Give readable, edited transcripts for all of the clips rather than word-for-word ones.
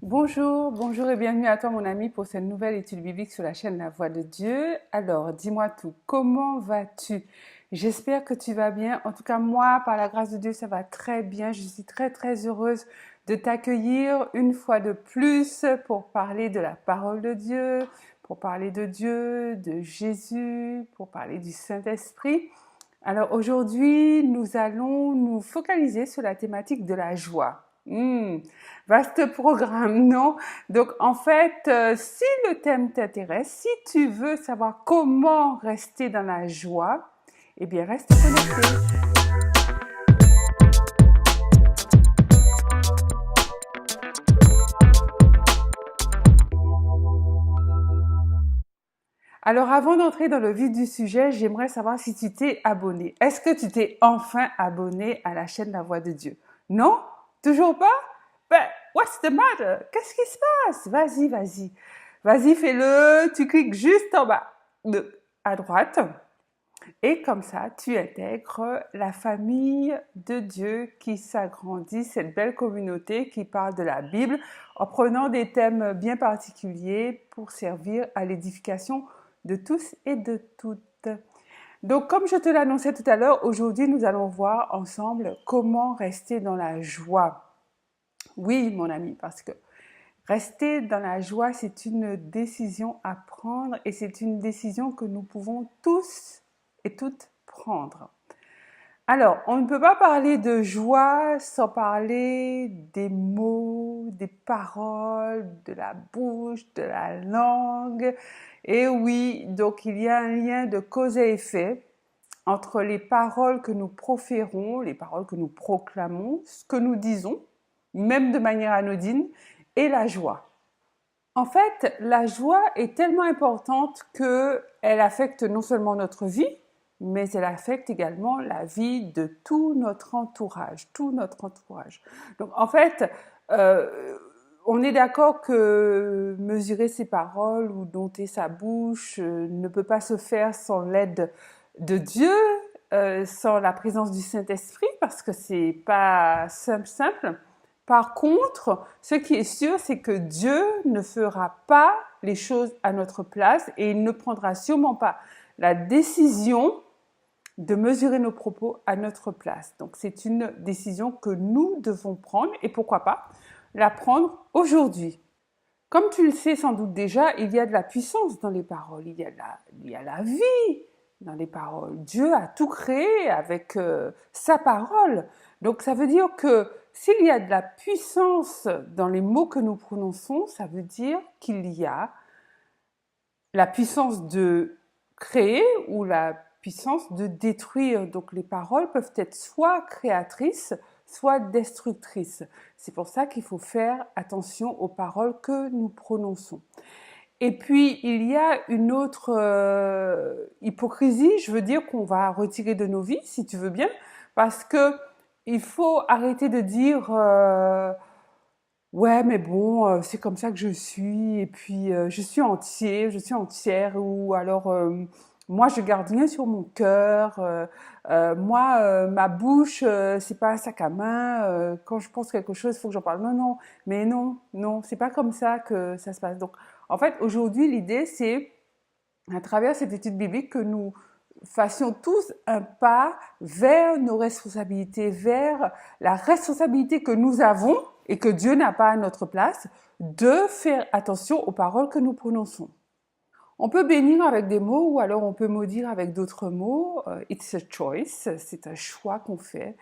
Bonjour et bienvenue à toi mon ami pour cette nouvelle étude biblique sur la chaîne La Voix de Dieu. Alors, dis-moi tout, comment vas-tu? J'espère que tu vas bien. En tout cas, moi, par la grâce de Dieu, ça va très bien. Je suis très heureuse de t'accueillir une fois de plus pour parler de la parole de Dieu, pour parler de Dieu, de Jésus, pour parler du Saint-Esprit. Alors aujourd'hui, nous allons nous focaliser sur la thématique de la joie. Vaste programme, non? Donc en fait, si le thème t'intéresse, si tu veux savoir comment rester dans la joie, eh bien reste connecté. Alors avant d'entrer dans le vif du sujet, j'aimerais savoir si tu t'es abonné. Est-ce que tu t'es enfin abonné à la chaîne La Voix de Dieu? Non? Toujours pas? Ben, what's the matter? Qu'est-ce qui se passe? Vas-y, fais-le. Tu cliques juste en bas, à droite. Et comme ça, tu intègres la famille de Dieu qui s'agrandit, cette belle communauté qui parle de la Bible en prenant des thèmes bien particuliers pour servir à l'édification de tous et de toutes. Donc, comme je te l'annonçais tout à l'heure, aujourd'hui, nous allons voir ensemble comment rester dans la joie. Oui, mon ami, parce que rester dans la joie, c'est une décision à prendre et c'est une décision que nous pouvons tous et toutes prendre. Alors, on ne peut pas parler de joie sans parler des mots, des paroles, de la bouche, de la langue. Et oui, donc il y a un lien de cause et effet entre les paroles que nous proférons, les paroles que nous proclamons, ce que nous disons, même de manière anodine, et la joie. En fait, la joie est tellement importante qu'elle affecte non seulement notre vie, mais elle affecte également la vie de tout notre entourage, Donc en fait, on est d'accord que mesurer ses paroles ou dompter sa bouche ne peut pas se faire sans l'aide de Dieu, sans la présence du Saint-Esprit, parce que c'est pas simple. Par contre, ce qui est sûr, c'est que Dieu ne fera pas les choses à notre place et il ne prendra sûrement pas la décision de mesurer nos propos à notre place. Donc c'est une décision que nous devons prendre et pourquoi pas la prendre aujourd'hui. Comme tu le sais sans doute déjà, il y a de la puissance dans les paroles, il y a la vie dans les paroles. Dieu a tout créé avec sa parole. Donc ça veut dire que s'il y a de la puissance dans les mots que nous prononçons, ça veut dire qu'il y a la puissance de créer ou la puissance de détruire. Donc les paroles peuvent être soit créatrices, soit destructrices. C'est pour ça qu'il faut faire attention aux paroles que nous prononçons. Et puis, il y a une autre hypocrisie, je veux dire, qu'on va retirer de nos vies, si tu veux bien, parce que il faut arrêter de dire ouais, mais bon, c'est comme ça que je suis, et puis je suis entière, ou alors moi je garde rien sur mon cœur, ma bouche c'est pas un sac à main, quand je pense quelque chose, il faut que j'en parle. Non, c'est pas comme ça que ça se passe. Donc en fait, aujourd'hui, l'idée c'est, à travers cette étude biblique, que nous fassions tous un pas vers nos responsabilités, vers la responsabilité que nous avons et que Dieu n'a pas à notre place, de faire attention aux paroles que nous prononçons. On peut bénir avec des mots ou alors on peut maudire avec d'autres mots. It's a choice, c'est un choix qu'on fait.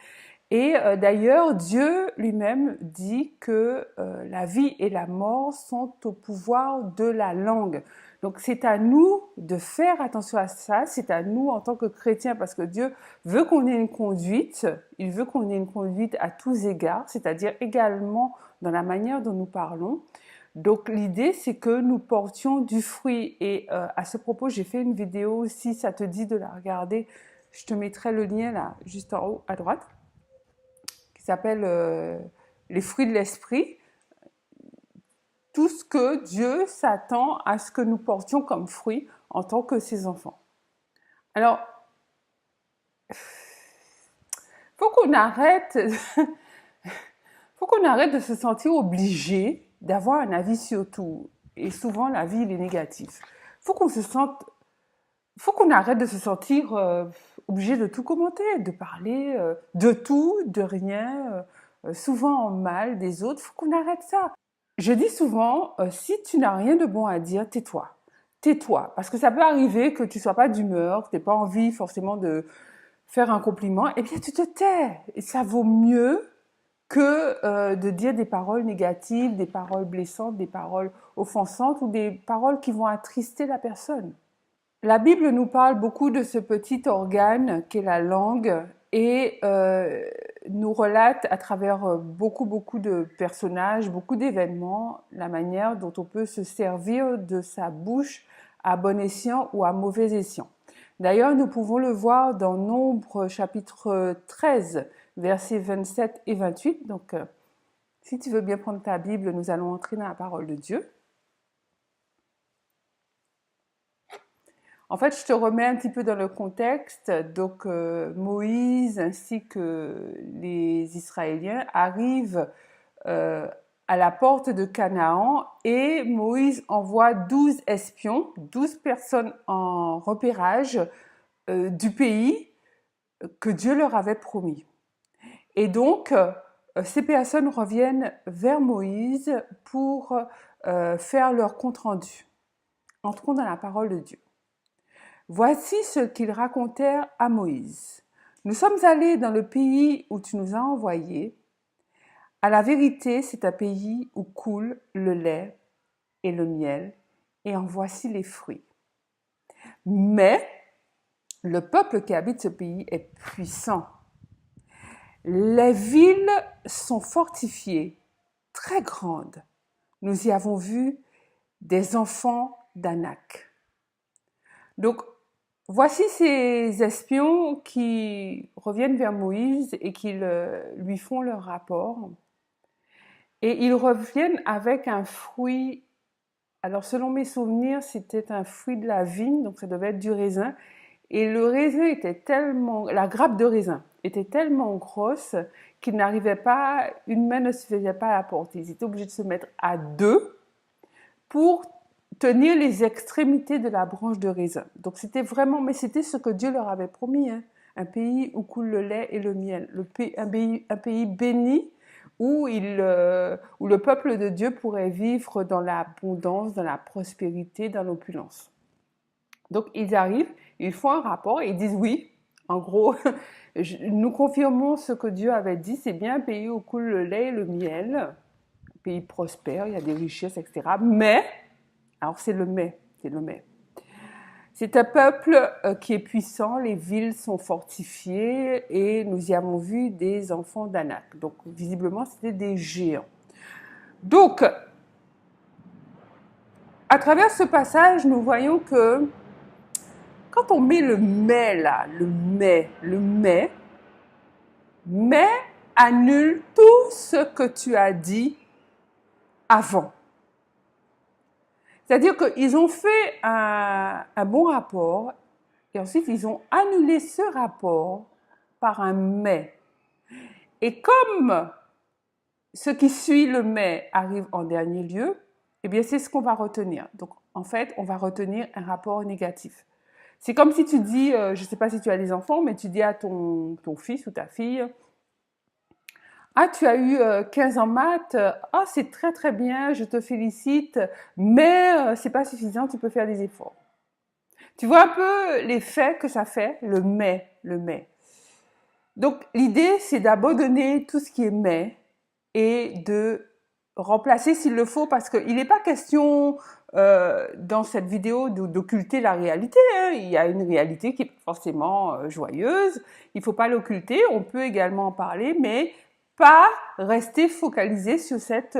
Et d'ailleurs, Dieu lui-même dit que la vie et la mort sont au pouvoir de la langue. Donc c'est à nous de faire attention à ça, c'est à nous en tant que chrétiens, parce que Dieu veut qu'on ait une conduite, il veut qu'on ait une conduite à tous égards, c'est-à-dire également dans la manière dont nous parlons. Donc l'idée, c'est que nous portions du fruit. Et à ce propos, j'ai fait une vidéo, si ça te dit de la regarder, je te mettrai le lien là, juste en haut à droite, qui s'appelle les fruits de l'esprit. Tout ce que Dieu s'attend à ce que nous portions comme fruits en tant que ses enfants. Alors, faut qu'on arrête de se sentir obligé d'avoir un avis sur tout. Et souvent, l'avis, il est négatif. Faut qu'on se sente, faut qu'on arrête de se sentir obligé de tout commenter, de parler de tout, de rien, souvent en mal des autres. Faut qu'on arrête ça. Je dis souvent, si tu n'as rien de bon à dire, tais-toi. Tais-toi. Parce que ça peut arriver que tu sois pas d'humeur, que tu n'aies pas envie forcément de faire un compliment. Eh bien, tu te tais. Et ça vaut mieux que de dire des paroles négatives, des paroles blessantes, des paroles offensantes ou des paroles qui vont attrister la personne. La Bible nous parle beaucoup de ce petit organe qu'est la langue et nous relate à travers beaucoup de personnages, beaucoup d'événements, la manière dont on peut se servir de sa bouche à bon escient ou à mauvais escient. D'ailleurs, nous pouvons le voir dans Nombre chapitre 13, versets 27 et 28. Donc, si tu veux bien prendre ta Bible, nous allons entrer dans la parole de Dieu. En fait, je te remets un petit peu dans le contexte. Donc, Moïse ainsi que les Israéliens arrivent à la porte de Canaan et Moïse envoie 12 espions, 12 personnes en repérage du pays que Dieu leur avait promis. Et donc, ces personnes reviennent vers Moïse pour faire leur compte-rendu. Entrons dans la parole de Dieu. Voici ce qu'ils racontèrent à Moïse. Nous sommes allés dans le pays où tu nous as envoyés. À la vérité, c'est un pays où coule le lait et le miel, et en voici les fruits. Mais le peuple qui habite ce pays est puissant. Les villes sont fortifiées, très grandes. Nous y avons vu des enfants d'Anak. Donc, voici ces espions qui reviennent vers Moïse et qui lui font leur rapport. Et ils reviennent avec un fruit. Alors, selon mes souvenirs, c'était un fruit de la vigne, donc ça devait être du raisin. Et le raisin était tellement, la grappe de raisin était tellement grosse qu'ils n'arrivaient pas, une main ne suffisait pas à la porter. Ils étaient obligés de se mettre à deux pour tenir les extrémités de la branche de raisin. Donc c'était vraiment, mais c'était ce que Dieu leur avait promis, hein, un pays où coule le lait et le miel, un pays béni où le peuple de Dieu pourrait vivre dans l'abondance, dans la prospérité, dans l'opulence. Donc ils arrivent, ils font un rapport et ils disent oui, en gros, nous confirmons ce que Dieu avait dit, c'est bien un pays où coule le lait et le miel, un pays prospère, il y a des richesses, etc. Mais, alors c'est le mais. C'est un peuple qui est puissant, les villes sont fortifiées et nous y avons vu des enfants d'Anak. Donc visiblement c'était des géants. Donc, à travers ce passage, nous voyons que quand on met le mais là, le mais annule tout ce que tu as dit avant. C'est-à-dire qu'ils ont fait un bon rapport et ensuite ils ont annulé ce rapport par un mais. Et comme ce qui suit le mais arrive en dernier lieu, eh bien c'est ce qu'on va retenir. Donc en fait, on va retenir un rapport négatif. C'est comme si tu dis, je ne sais pas si tu as des enfants, mais tu dis à ton fils ou ta fille, ah, tu as eu 15 en maths, ah, c'est très très bien, je te félicite, mais c'est pas suffisant, tu peux faire des efforts. Tu vois un peu l'effet que ça fait, le mais. Donc l'idée, c'est d'abandonner tout ce qui est mais et de remplacer s'il le faut, parce qu'il n'est pas question dans cette vidéo d'occulter la réalité, hein. Il y a une réalité qui est forcément joyeuse, il ne faut pas l'occulter, on peut également en parler, mais pas rester focalisé sur cette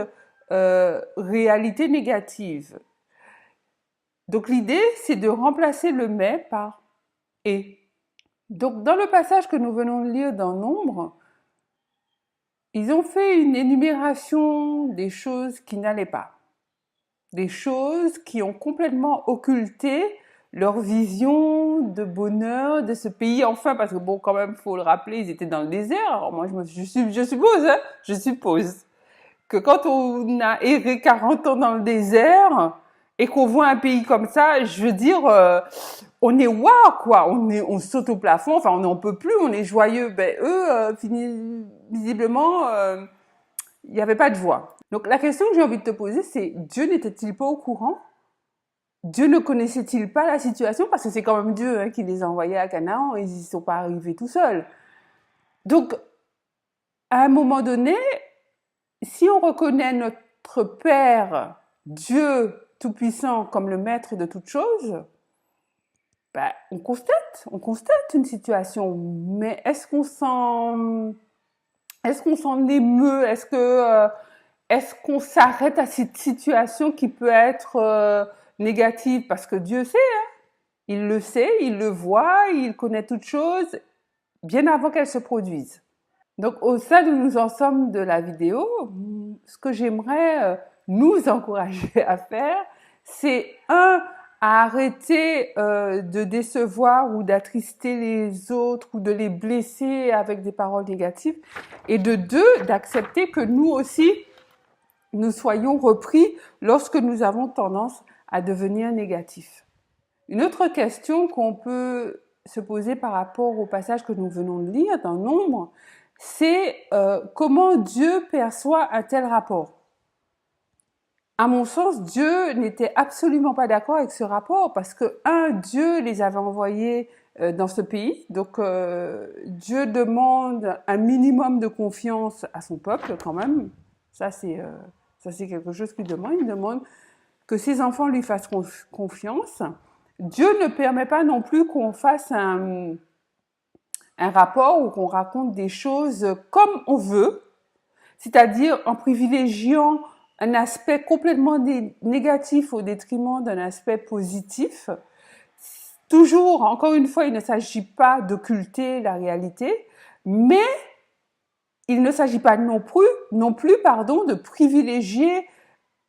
réalité négative. Donc l'idée, c'est de remplacer le mais par et. Donc dans le passage que nous venons de lire dans Nombre, ils ont fait une énumération des choses qui n'allaient pas, des choses qui ont complètement occulté leur vision de bonheur de ce pays, enfin, parce que bon, quand même, faut le rappeler, ils étaient dans le désert. Alors moi, je suppose que quand on a erré 40 ans dans le désert et qu'on voit un pays comme ça, je veux dire, on est waouh quoi, on saute au plafond, enfin on n'en peut plus, on est joyeux. Ben eux, visiblement, il n'y avait pas de joie. Donc la question que j'ai envie de te poser, c'est Dieu n'était-il pas au courant? Dieu ne connaissait-il pas la situation? Parce que c'est quand même Dieu qui les a envoyés à Canaan, ils n'y sont pas arrivés tout seuls. Donc, à un moment donné, si on reconnaît notre Père, Dieu Tout-Puissant, comme le maître de toutes choses, ben, on constate une situation. Mais est-ce qu'on s'en émeut? Est-ce qu'on s'arrête à cette situation qui peut être négative? Parce que Dieu sait, il le sait, il le voit, il connaît toutes choses bien avant qu'elles se produisent. Donc, au stade où nous en sommes de la vidéo, ce que j'aimerais nous encourager à faire, c'est à arrêter de décevoir ou d'attrister les autres ou de les blesser avec des paroles négatives, et de deux, d'accepter que nous aussi, nous soyons repris lorsque nous avons tendance à devenir négatifs. Une autre question qu'on peut se poser par rapport au passage que nous venons de lire dans Nombre, c'est comment Dieu perçoit un tel rapport. À mon sens, Dieu n'était absolument pas d'accord avec ce rapport parce que, Dieu les avait envoyés dans ce pays. Donc, Dieu demande un minimum de confiance à son peuple quand même. Ça, c'est quelque chose qu'il demande. Il demande que ses enfants lui fassent confiance. Dieu ne permet pas non plus qu'on fasse un rapport où qu'on raconte des choses comme on veut, c'est-à-dire en privilégiant un aspect complètement négatif au détriment d'un aspect positif. Toujours, encore une fois, il ne s'agit pas d'occulter la réalité, mais il ne s'agit pas non plus, de privilégier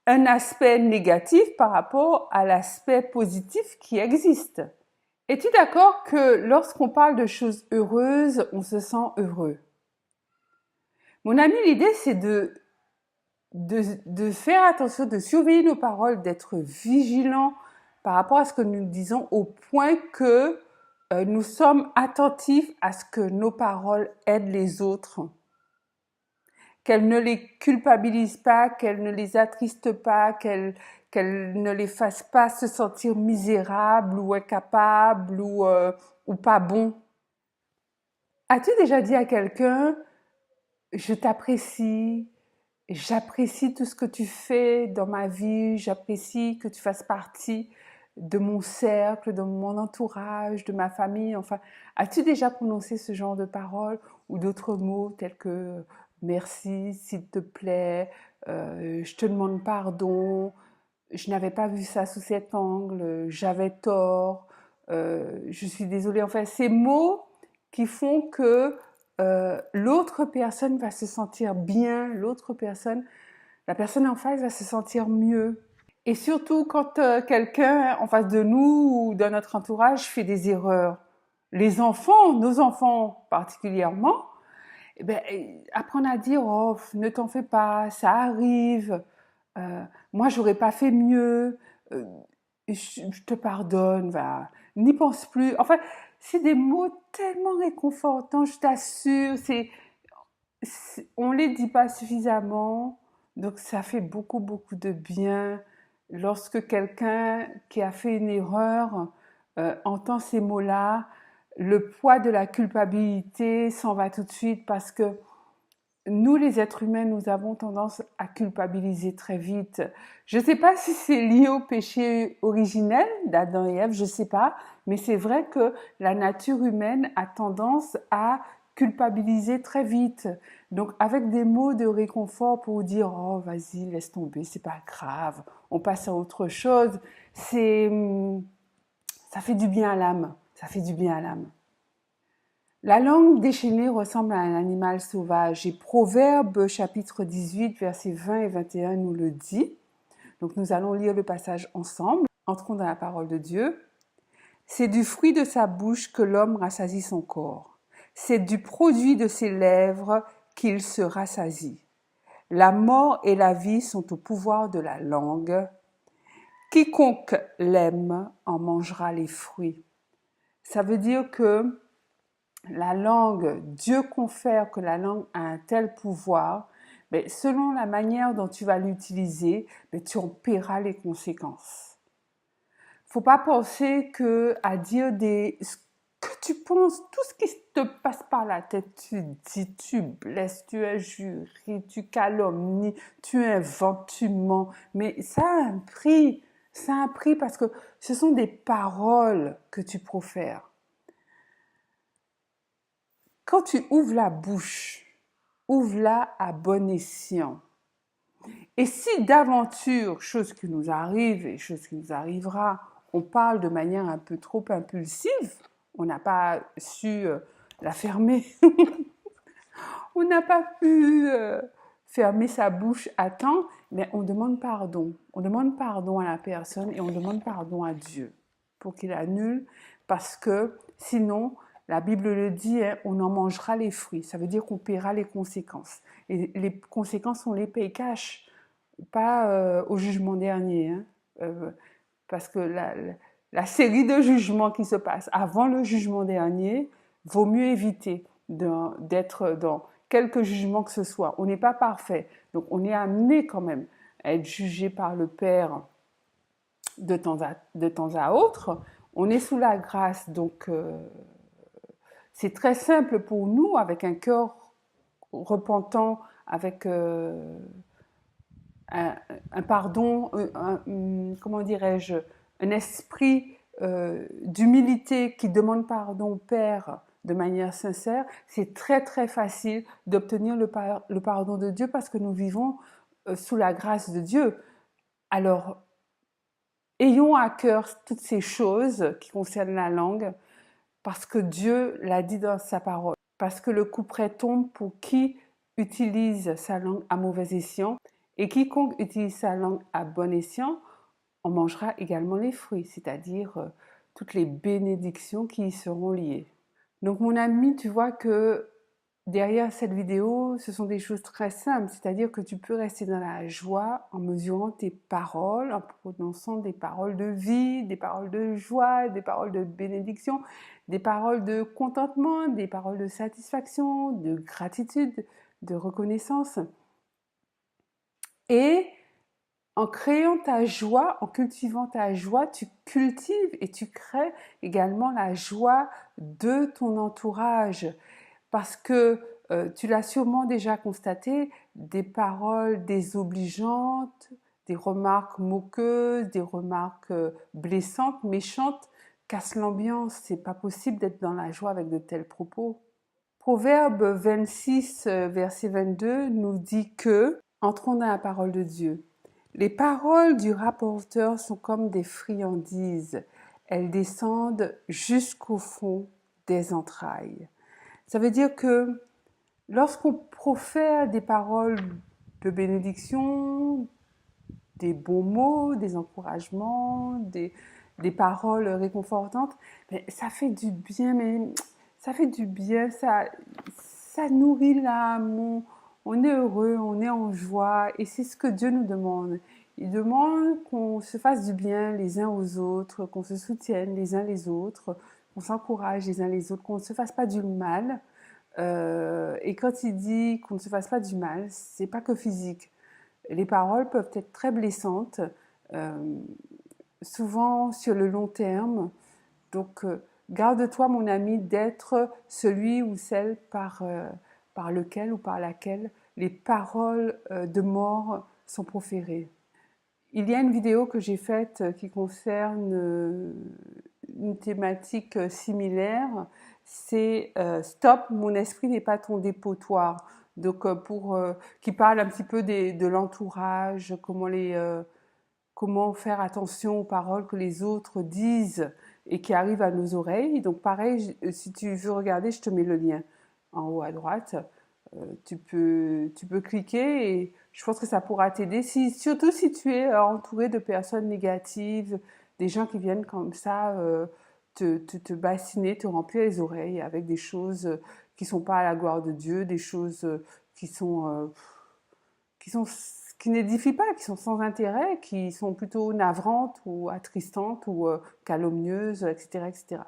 un aspect négatif par rapport à l'aspect positif qui existe. Es-tu d'accord que lorsqu'on parle de choses heureuses, on se sent heureux? Mon ami, l'idée, c'est de faire attention, de surveiller nos paroles, d'être vigilant par rapport à ce que nous disons, au point que nous sommes attentifs à ce que nos paroles aident les autres. Qu'elles ne les culpabilisent pas, qu'elles ne les attristent pas, qu'elles ne les fassent pas se sentir misérables ou incapables ou pas bons. As-tu déjà dit à quelqu'un « Je t'apprécie, j'apprécie tout ce que tu fais dans ma vie, j'apprécie que tu fasses partie de mon cercle, de mon entourage, de ma famille ». Enfin, as-tu déjà prononcé ce genre de paroles ou d'autres mots tels que « Merci, s'il te plaît, je te demande pardon, je n'avais pas vu ça sous cet angle, j'avais tort, je suis désolée ». Enfin, ces mots qui font que l'autre personne va se sentir bien, la personne en face va se sentir mieux. Et surtout quand quelqu'un en face de nous ou dans notre entourage fait des erreurs. Les enfants, nos enfants particulièrement, eh ben, apprendre à dire « Oh, ne t'en fais pas, ça arrive, moi j'aurais pas fait mieux, je te pardonne, va, n'y pense plus ». Enfin, c'est des mots tellement réconfortants, je t'assure, on les dit pas suffisamment, donc ça fait beaucoup, beaucoup de bien lorsque quelqu'un qui a fait une erreur entend ces mots-là. Le poids de la culpabilité s'en va tout de suite parce que nous, les êtres humains, nous avons tendance à culpabiliser très vite. Je ne sais pas si c'est lié au péché originel d'Adam et Ève, je ne sais pas, mais c'est vrai que la nature humaine a tendance à culpabiliser très vite. Donc, avec des mots de réconfort pour dire « Oh, vas-y, laisse tomber, c'est pas grave, on passe à autre chose », ça fait du bien à l'âme, ça fait du bien à l'âme. La langue déchaînée ressemble à un animal sauvage et Proverbe chapitre 18 versets 20 et 21 nous le dit. Donc nous allons lire le passage ensemble. Entrons dans la parole de Dieu. C'est du fruit de sa bouche que l'homme rassasie son corps. C'est du produit de ses lèvres qu'il se rassasie. La mort et la vie sont au pouvoir de la langue. Quiconque l'aime en mangera les fruits. Ça veut dire que la langue, Dieu confère que la langue a un tel pouvoir, mais selon la manière dont tu vas l'utiliser, tu en paieras les conséquences. Faut pas penser que à dire ce que tu penses, tout ce qui te passe par la tête, tu dis, tu blesses, tu injuries, tu calomnies, tu inventes, tu mens. Mais ça a un prix. Ça a un prix parce que ce sont des paroles que tu profères. Quand tu ouvres la bouche, ouvre-la à bon escient. Et si d'aventure, chose qui nous arrive et chose qui nous arrivera, on parle de manière un peu trop impulsive, on n'a pas su la fermer, on n'a pas pu fermer sa bouche à temps, mais on demande pardon. On demande pardon à la personne et on demande pardon à Dieu pour qu'il annule, parce que sinon, la Bible le dit, hein, on en mangera les fruits. Ça veut dire qu'on paiera les conséquences. Et les conséquences, on les paye cash, pas au jugement dernier. Hein. Parce que la série de jugements qui se passe avant le jugement dernier, vaut mieux éviter d'être dans quelque jugement que ce soit. On n'est pas parfait. Donc on est amené quand même à être jugé par le Père de temps à autre. On est sous la grâce, donc c'est très simple pour nous, avec un cœur repentant, avec un pardon, comment dirais-je, un esprit d'humilité qui demande pardon au Père de manière sincère, c'est très très facile d'obtenir le pardon de Dieu parce que nous vivons sous la grâce de Dieu. Alors, ayons à cœur toutes ces choses qui concernent la langue parce que Dieu l'a dit dans sa parole. Parce que le couperet tombe pour qui utilise sa langue à mauvais escient, et quiconque utilise sa langue à bon escient en mangera également les fruits, c'est-à-dire toutes les bénédictions qui y seront liées. Donc mon ami, tu vois que derrière cette vidéo, ce sont des choses très simples, c'est-à-dire que tu peux rester dans la joie en mesurant tes paroles, en prononçant des paroles de vie, des paroles de joie, des paroles de bénédiction, des paroles de contentement, des paroles de satisfaction, de gratitude, de reconnaissance. Et en créant ta joie, en cultivant ta joie, tu cultives et tu crées également la joie de ton entourage. Parce que tu l'as sûrement déjà constaté, des paroles désobligeantes, des remarques moqueuses, des remarques blessantes, méchantes, cassent l'ambiance. C'est pas possible d'être dans la joie avec de tels propos. Proverbe 26, verset 22 nous dit que, entrons dans la parole de Dieu, les paroles du rapporteur sont comme des friandises, elles descendent jusqu'au fond des entrailles. Ça veut dire que lorsqu'on profère des paroles de bénédiction, des bons mots, des encouragements, des paroles réconfortantes, mais ça fait du bien, ça fait du bien, ça nourrit l'âme, on est heureux, on est en joie, et c'est ce que Dieu nous demande. Il demande qu'on se fasse du bien les uns aux autres, qu'on se soutienne les uns les autres, qu'on s'encourage les uns les autres, qu'on ne se fasse pas du mal. Et quand il dit qu'on ne se fasse pas du mal, c'est pas que physique. Les paroles peuvent être très blessantes, euh, souvent sur le long terme. Donc, garde-toi, mon ami, d'être celui ou celle par lequel ou par laquelle les paroles de mort sont proférées. Il y a une vidéo que j'ai faite qui concerne une thématique similaire, c'est Stop, mon esprit n'est pas ton dépotoir. Donc qui parle un petit peu de l'entourage, comment faire attention aux paroles que les autres disent et qui arrivent à nos oreilles. Donc pareil, si tu veux regarder, je te mets le lien en haut à droite. Tu peux cliquer et je pense que ça pourra t'aider, surtout si tu es entouré de personnes négatives, des gens qui viennent comme ça te bassiner, te remplir les oreilles avec des choses qui sont pas à la gloire de Dieu, des choses qui sont qui n'édifient pas, qui sont sans intérêt, qui sont plutôt navrantes ou attristantes ou calomnieuses, etc., etc.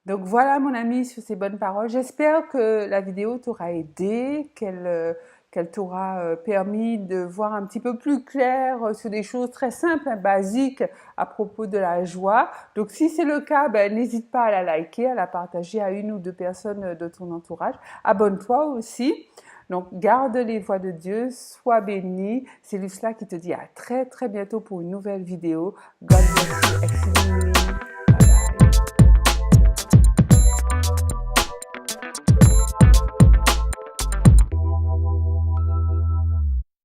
Donc voilà mon ami sur ces bonnes paroles. J'espère que la vidéo t'aura aidé, qu'elle t'aura permis de voir un petit peu plus clair sur des choses très simples, hein, basiques à propos de la joie. Donc si c'est le cas, ben, n'hésite pas à la liker, à la partager à une ou deux personnes de ton entourage. Abonne-toi aussi. Donc garde les voies de Dieu, sois béni. C'est Lucela qui te dit à très très bientôt pour une nouvelle vidéo. God bless you. Exceedingly.